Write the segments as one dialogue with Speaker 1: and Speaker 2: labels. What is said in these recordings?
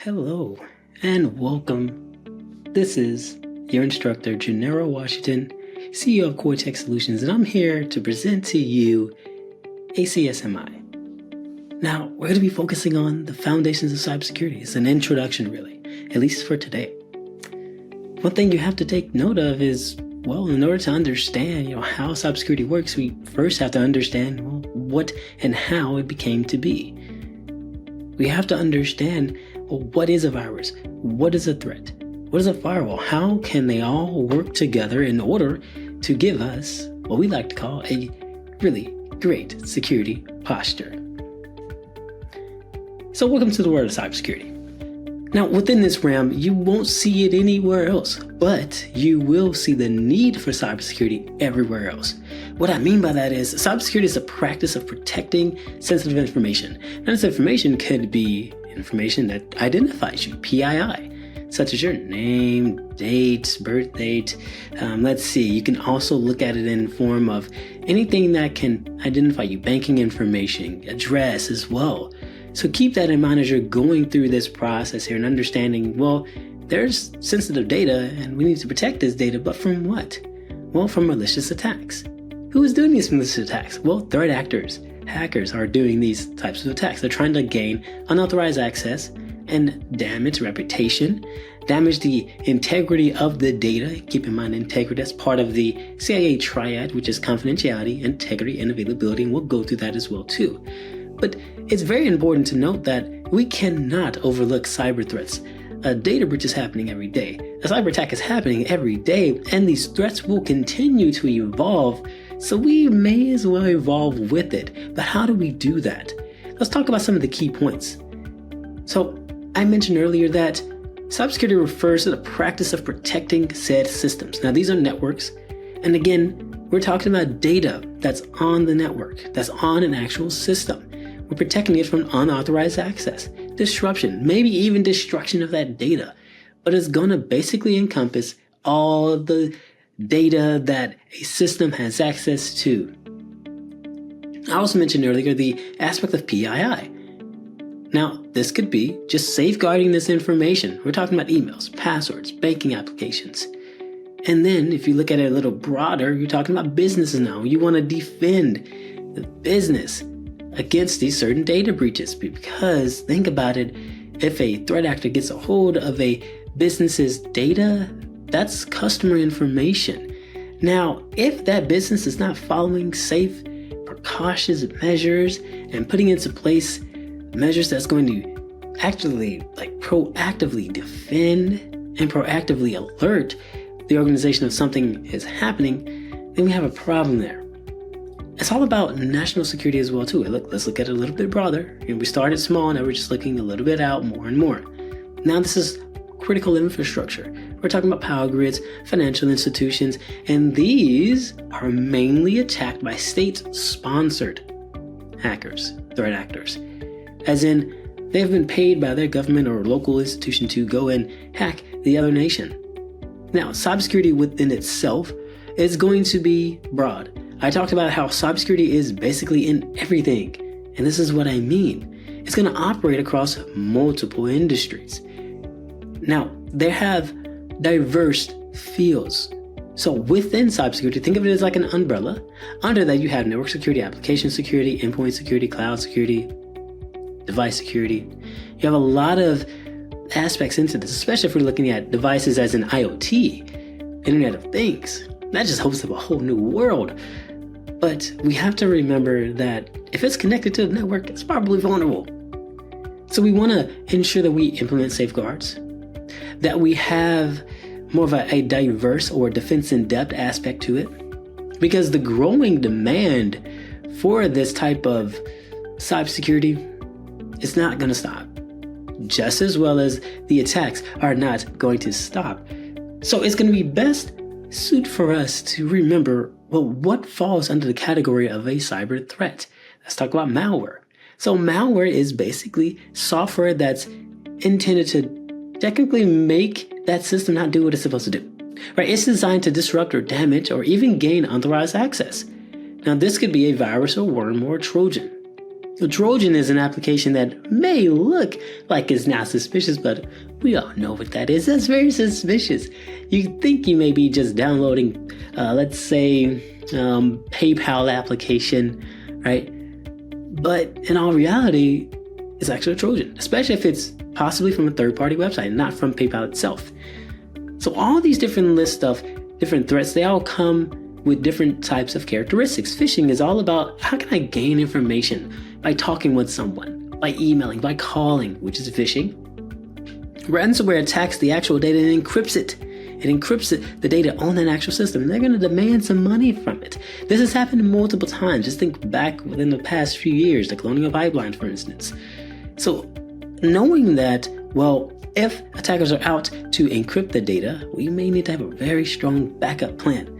Speaker 1: Hello and welcome. This is your instructor, Gennaro Washington, CEO of Cortex Solutions, and I'm here to present to you ACSMI. Now, we're going to be focusing on the foundations of cybersecurity. It's an introduction, really, at least for today. One thing you have to take note of is, well, in order to understand, how cybersecurity works, we first have to understand, what and how it became to be. We have to understand, what is a virus? What is a threat? What is a firewall? How can they all work together in order to give us what we like to call a really great security posture? So welcome to the world of cybersecurity. Now, within this realm, you won't see it anywhere else, but you will see the need for cybersecurity everywhere else. What I mean by that is cybersecurity is the practice of protecting sensitive information. Now, this information could be information that identifies you, PII, such as your name, date, birth date. You can also look at it in the form of anything that can identify you, banking information, address as well. So keep that in mind as you're going through this process here and understanding, there's sensitive data and we need to protect this data, but from what? Well, from malicious attacks. Who is doing these malicious attacks? Well, threat actors, hackers are doing these types of attacks. They're trying to gain unauthorized access and damage reputation, damage the integrity of the data. Keep in mind, integrity, that's part of the CIA triad, which is confidentiality, integrity, and availability, and we'll go through that as well too. But it's very important to note that we cannot overlook cyber threats. A data breach is happening every day. A cyber attack is happening every day, and these threats will continue to evolve, so we may as well evolve with it. But how do we do that? Let's talk about some of the key points. So I mentioned earlier that cybersecurity refers to the practice of protecting said systems. Now, these are networks, and again, we're talking about data that's on the network, that's on an actual system. We're protecting it from unauthorized access, disruption, maybe even destruction of that data. But it's going to basically encompass all the data that a system has access to. I also mentioned earlier the aspect of PII. Now, this could be just safeguarding this information. We're talking about emails, passwords, banking applications. And then if you look at it a little broader, you're talking about businesses now. You want to defend the business against these certain data breaches, because think about it, if a threat actor gets a hold of a business's data, that's customer information. Now, if that business is not following safe, precautious measures and putting into place measures that's going to actually proactively defend and proactively alert the organization of something is happening, then we have a problem there. It's all about national security as well too. Let's look at it a little bit broader. We started small, now we're just looking a little bit out more and more. Now this is critical infrastructure. We're talking about power grids, financial institutions, and these are mainly attacked by state-sponsored hackers, threat actors. As in, they've been paid by their government or local institution to go and hack the other nation. Now, cybersecurity within itself is going to be broad. I talked about how cybersecurity is basically in everything, and this is what I mean. It's going to operate across multiple industries. Now, they have diverse fields. So within cybersecurity, think of it as like an umbrella. Under that, you have network security, application security, endpoint security, cloud security, device security. You have a lot of aspects into this, especially if we're looking at devices as in IoT, Internet of Things. That just opens up a whole new world. But we have to remember that if it's connected to the network, it's probably vulnerable. So we want to ensure that we implement safeguards, that we have more of a diverse or defense in depth aspect to it, because the growing demand for this type of cybersecurity is not going to stop, just as well as the attacks are not going to stop. So it's going to be best suited for us to remember, what falls under the category of a cyber threat. Let's talk about malware. So malware is basically software that's intended to technically make that system not do what it's supposed to do. Right? It's designed to disrupt or damage or even gain unauthorized access. Now, this could be a virus or worm or a Trojan. A Trojan is an application that may look like it's not suspicious, but we all know what that is. That's very suspicious. You think you may be just downloading, let's say, PayPal application, right? But in all reality, it's actually a Trojan, especially if it's possibly from a third-party website, not from PayPal itself. So all these different lists of different threats, they all come with different types of characteristics. Phishing is all about how can I gain information by talking with someone, by emailing, by calling, which is phishing. Ransomware attacks the actual data and encrypts it. It encrypts the data on that actual system, and they're going to demand some money from it. This has happened multiple times. Just think back within the past few years, the Colonial Pipeline, for instance. So knowing that, well, if attackers are out to encrypt the data, we may need to have a very strong backup plan.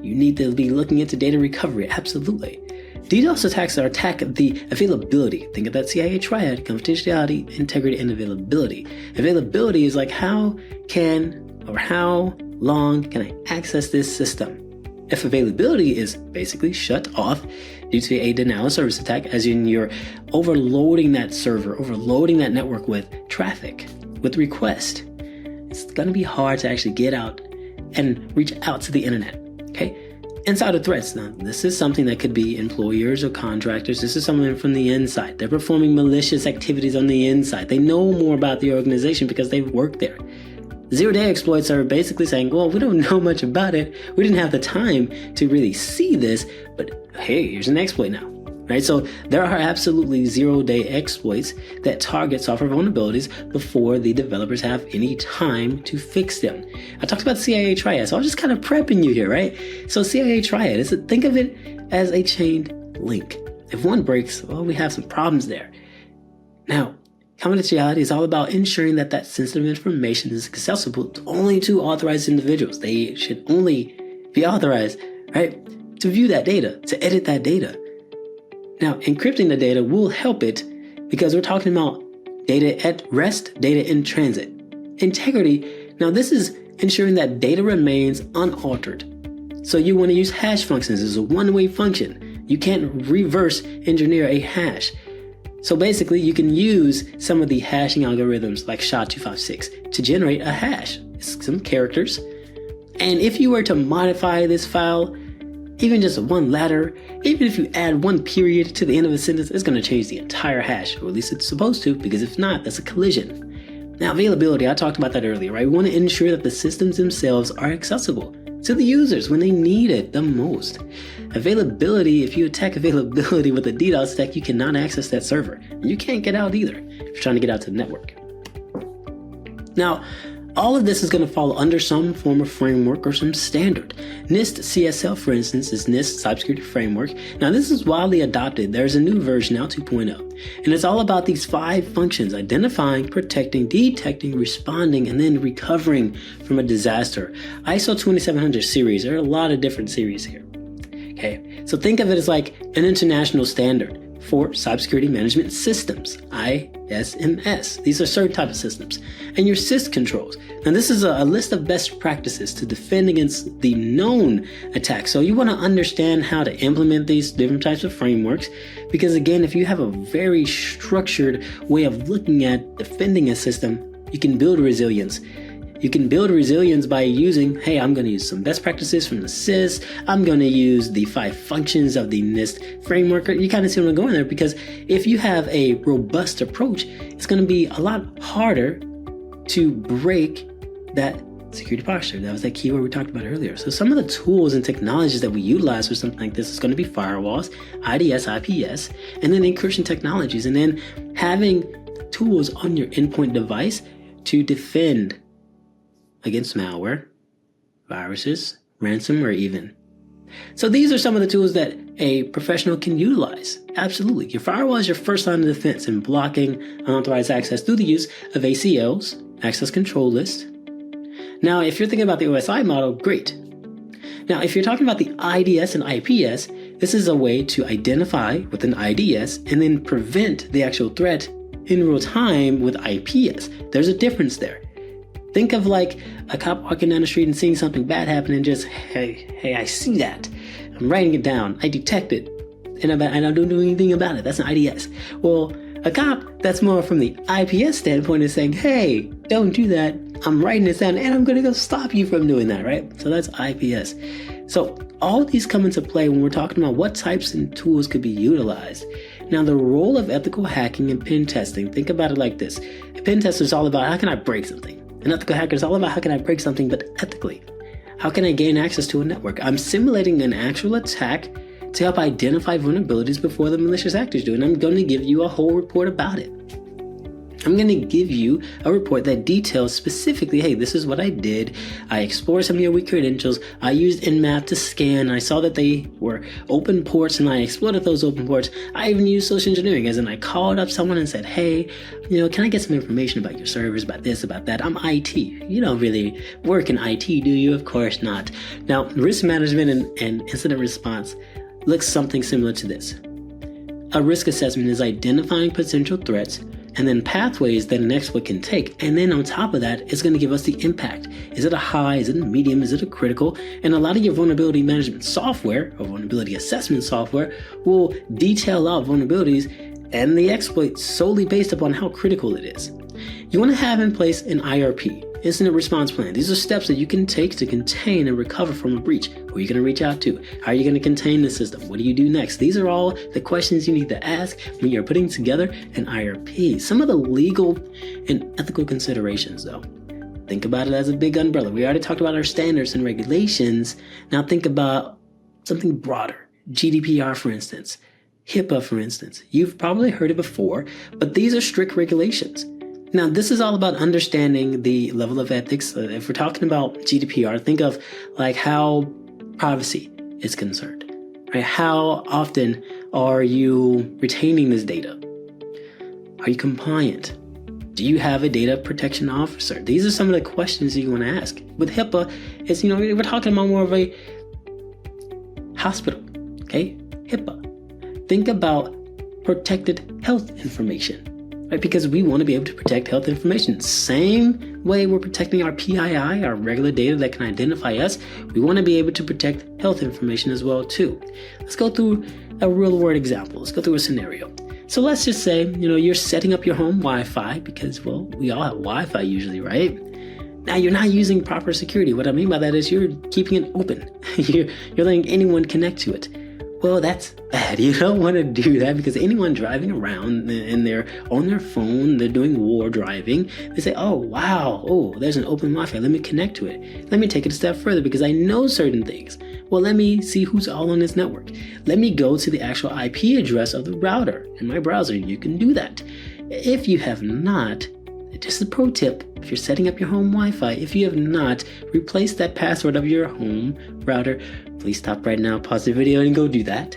Speaker 1: You need to be looking into data recovery, absolutely. DDoS attacks attack the availability. Think of that CIA triad: confidentiality, integrity, and availability. Availability is like how long can I access this system? If availability is basically shut off due to a denial of service attack, as in you're overloading that server, overloading that network with traffic, with requests, it's going to be hard to actually get out and reach out to the internet. Okay? Insider threats. Now, this is something that could be employers or contractors. This is someone from the inside. They're performing malicious activities on the inside. They know more about the organization because they've worked there. Zero-day exploits are basically saying, well, we don't know much about it. We didn't have the time to really see this, but hey, here's an exploit now, right? So there are absolutely zero-day exploits that target software vulnerabilities before the developers have any time to fix them. I talked about CIA triad, so I'm just kind of prepping you here, right? So CIA triad, think of it as a chained link. If one breaks, well, we have some problems there. Now, confidentiality is all about ensuring that sensitive information is accessible only to authorized individuals. They should only be authorized, right, to view that data, to edit that data. Now, encrypting the data will help it because we're talking about data at rest, data in transit. Integrity, now this is ensuring that data remains unaltered. So you want to use hash functions as a one-way function. You can't reverse engineer a hash. So basically, you can use some of the hashing algorithms like SHA-256 to generate a hash. It's some characters. And if you were to modify this file, even just one letter, even if you add one period to the end of a sentence, it's going to change the entire hash, or at least it's supposed to, because if not, that's a collision. Now, availability, I talked about that earlier, right? We want to ensure that the systems themselves are accessible to the users when they need it the most. Availability, if you attack availability with a DDoS attack, you cannot access that server. You can't get out either if you're trying to get out to the network. Now, all of this is going to fall under some form of framework or some standard. NIST CSL, for instance, is NIST Cybersecurity Framework. Now, this is widely adopted. There's a new version now, 2.0. And it's all about these 5 functions: identifying, protecting, detecting, responding, and then recovering from a disaster. ISO 2700 series. There are a lot of different series here. Okay, so think of it as like an international standard for cybersecurity management systems, ACSMI. These are certain types of systems. And your SIS controls. Now, this is a list of best practices to defend against the known attacks. So you want to understand how to implement these different types of frameworks, because again, if you have a very structured way of looking at defending a system, you can build resilience. You can build resilience by using, hey, I'm going to use some best practices from the SIS. I'm going to use the 5 functions of the NIST framework. You kind of see what I'm going there, because if you have a robust approach, it's going to be a lot harder to break that security posture. That was that keyword we talked about earlier. So some of the tools and technologies that we utilize for something like this is going to be firewalls, IDS, IPS, and then encryption technologies, and then having tools on your endpoint device to defend against malware, viruses, ransomware even. So these are some of the tools that a professional can utilize. Absolutely. Your firewall is your first line of defense in blocking unauthorized access through the use of ACLs, access control list. Now, if you're thinking about the OSI model, great. Now, if you're talking about the IDS and IPS, this is a way to identify with an IDS and then prevent the actual threat in real time with IPS. There's a difference there. Think of like a cop walking down the street and seeing something bad happen and just, hey, I see that. I'm writing it down. I detect it. and I don't do anything about it. That's an IDS. Well, a cop, that's more from the IPS standpoint, is saying, hey, don't do that. I'm writing this down and I'm going to go stop you from doing that, right? So that's IPS. So all of these come into play when we're talking about what types and tools could be utilized. Now, the role of ethical hacking and pen testing, think about it like this. A pen tester is all about how can I break something? An ethical hacker is all about how can I break something, but ethically. How can I gain access to a network? I'm simulating an actual attack to help identify vulnerabilities before the malicious actors do. And I'm going to give you a whole report about it. I'm going to give you a report that details specifically, hey, this is what I did. I explored some of your weak credentials. I used Nmap to scan. I saw that they were open ports and I exploited those open ports. I even used social engineering, as in I called up someone and said, hey, can I get some information about your servers, about this, about that? I'm IT. You don't really work in IT, do you? Of course not. Now, risk management and incident response looks something similar to this. A risk assessment is identifying potential threats and then pathways that an exploit can take. And then on top of that, it's going to give us the impact. Is it a high? Is it a medium? Is it a critical? And a lot of your vulnerability management software or vulnerability assessment software will detail out vulnerabilities and the exploit solely based upon how critical it is. You want to have in place an IRP, incident response plan. These are steps that you can take to contain and recover from a breach. Who are you going to reach out to? How are you going to contain the system? What do you do next? These are all the questions you need to ask when you're putting together an IRP. Some of the legal and ethical considerations, though. Think about it as a big umbrella. We already talked about our standards and regulations. Now think about something broader. GDPR, for instance. HIPAA, for instance. You've probably heard it before, but these are strict regulations. Now, this is all about understanding the level of ethics. If we're talking about GDPR, think of like how privacy is concerned, right? How often are you retaining this data? Are you compliant? Do you have a data protection officer? These are some of the questions you want to ask. With HIPAA, it's, we're talking about more of a hospital, okay? HIPAA. Think about protected health information. Right? Because we want to be able to protect health information. Same way we're protecting our PII, our regular data that can identify us, we want to be able to protect health information as well too. Let's go through a real world example. Let's go through a scenario. So let's just say, you're setting up your home Wi-Fi because, well, we all have Wi-Fi usually, right? Now you're not using proper security. What I mean by that is you're keeping it open. You're letting anyone connect to it. Well, that's bad. You don't want to do that because anyone driving around and they're on their phone, they're doing war driving, they say, oh, wow, there's an open Wi-Fi. Let me connect to it. Let me take it a step further because I know certain things. Well, let me see who's all on this network. Let me go to the actual IP address of the router in my browser. You can do that. If you have not, just a pro tip, if you're setting up your home Wi-Fi, if you have not replaced that password of your home router, please stop right now, pause the video and go do that.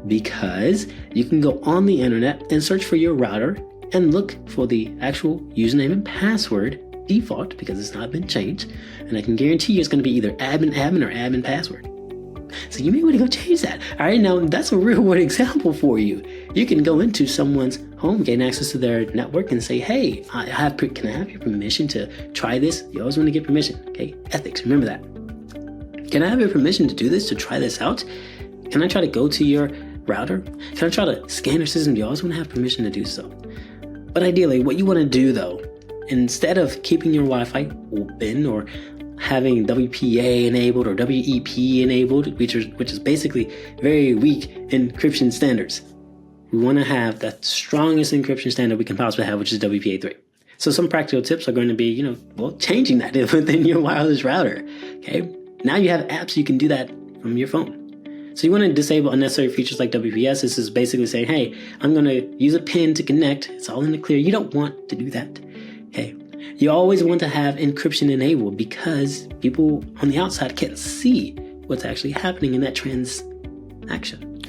Speaker 1: Because you can go on the internet and search for your router and look for the actual username and password default because it's not been changed. And I can guarantee you it's going to be either admin or admin password. So you may want to go change that. All right, now that's a real world example for you. You can go into someone's home, gain access to their network and say, hey, can I have your permission to try this? You always want to get permission, okay? Ethics, remember that. Can I have your permission to do this, to try this out? Can I try to go to your router? Can I try to scan your system? You always want to have permission to do so. But ideally, what you want to do though, instead of keeping your Wi-Fi open or having WPA enabled or WEP enabled, which is basically very weak encryption standards, we want to have the strongest encryption standard we can possibly have, which is WPA3. So some practical tips are going to be, changing that within your wireless router. Okay. Now you have apps you can do that from your phone. So you want to disable unnecessary features like WPS. This is basically saying, hey, I'm going to use a pin to connect. It's all in the clear. You don't want to do that. Okay. You always want to have encryption enabled because people on the outside can't see what's actually happening in that transaction.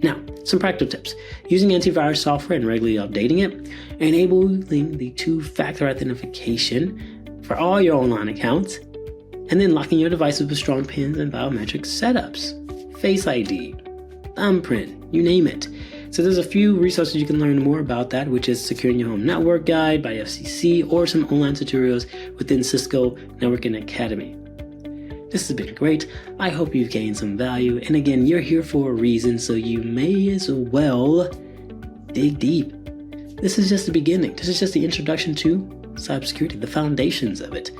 Speaker 1: Now, some practical tips. Using antivirus software and regularly updating it. Enabling the two-factor authentication for all your online accounts. And then locking your devices with strong pins and biometric setups. Face ID, thumbprint, you name it. So there's a few resources you can learn more about that, which is Securing Your Home Network Guide by FCC or some online tutorials within Cisco Networking Academy. This has been great. I hope you've gained some value. And again, you're here for a reason, so you may as well dig deep. This is just the beginning. This is just the introduction to cybersecurity, the foundations of it.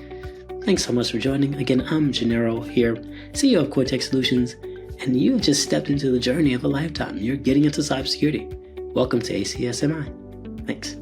Speaker 1: Thanks so much for joining. Again, I'm Gennaro here, CEO of Cortex Solutions, and you've just stepped into the journey of a lifetime. You're getting into cybersecurity. Welcome to ACSMI. Thanks.